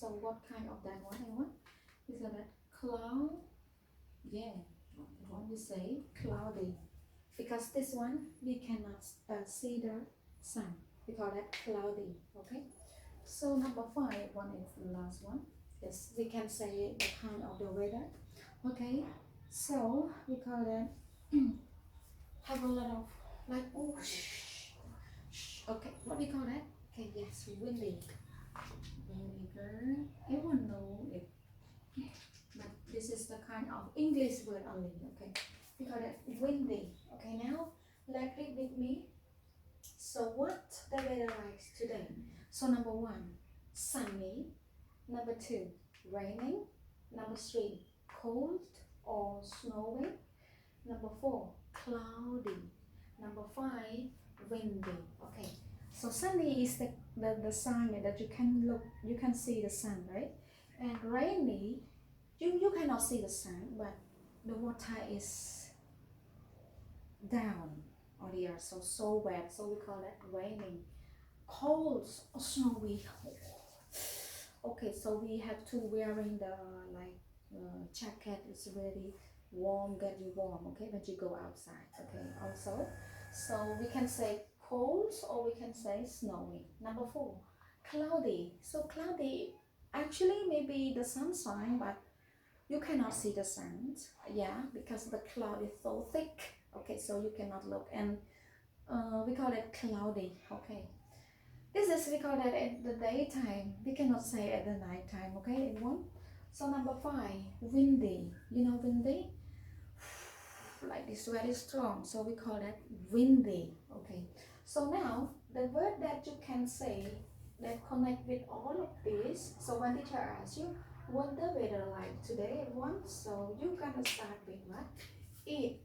So what kind of that one I want? We call that cloud. Yeah, what we say cloudy, because this one we cannot see the sun. We call that cloudy. Okay. So number five, one is the last one. Yes, we can say the kind of the weather. Okay. So we call that have a lot of like oh okay, what we call that? Okay, yes, windy. Very good. Everyone know it, but this is the kind of English word only. Okay, we call it windy. Okay, now let's read with me. So what the weather like today? So number one, sunny. Number two, raining. Number three, cold or snowing. Number four, cloudy. Number five, windy. Okay. So sunny is the sign that you can look, you can see the sun, right? And rainy, you cannot see the sun, but the water is down on the earth, so wet. So we call that raining. Cold or snowy. Okay, so we have to wearing the like jacket. It's very warm, get you warm. Okay, when you go outside. Okay, also, so we can say cold or we can say snowy. Number four, cloudy. So cloudy, actually maybe the sunshine, but you cannot see the sun. Yeah, because the cloud is so thick. Okay, so you cannot look, and we call it cloudy. Okay. This is we call that at the daytime. We cannot say at the nighttime, okay, everyone? So number five, windy. You know windy? Like this very strong. So we call that windy. Okay. So now the word that you can say that connect with all of this. So when teacher asks you what the weather like today, everyone. So you gonna start with what? It.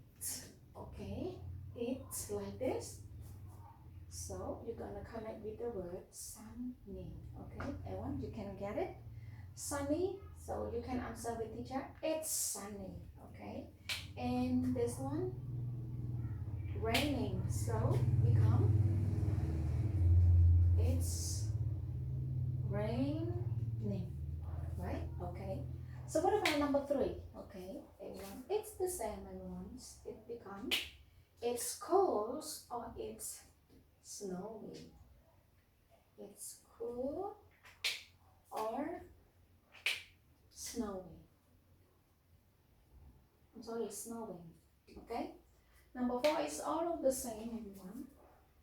Okay. It's like this. So you're gonna connect with the word sunny. Okay, everyone, you can get it? Sunny. So you can answer with teacher. It's sunny. Okay, and this one, raining. So become it's raining. Right? Okay. So what about number three? Okay, everyone. It's the same, everyone. It becomes it's cold or it's snowy. It's cool or snowy. I'm sorry, snowing. Okay. Number four is all of the same, everyone.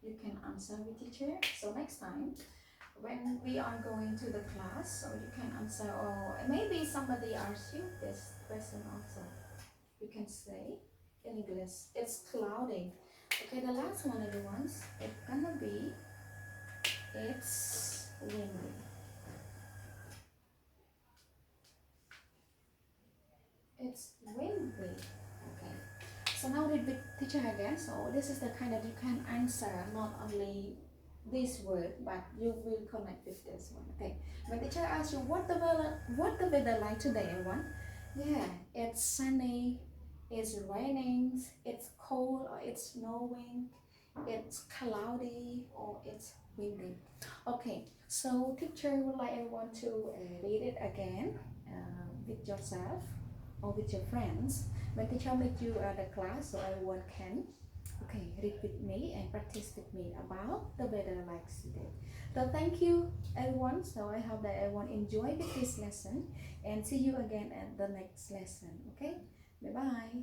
You can answer with teacher. So next time, when we are going to the class, so you can answer, or maybe somebody asks you this question also. You can say in English, it's cloudy. Okay, the last one, everyone, it's gonna be it's windy. It's windy. Okay. So now read with teacher again. So this is the kind that you can answer not only this word, but you will connect with this one. Okay. When teacher asks you what the weather like today, everyone? Yeah, it's sunny, it's raining, it's cold or it's snowing, it's cloudy or it's windy. Okay. So teacher would like everyone to read it again with yourself or with your friends. When teacher make you the class, so everyone can read with me and practice with me about the weather like today. So thank you everyone. So I hope that everyone enjoy with this lesson and see you again at the next lesson. Okay, bye bye.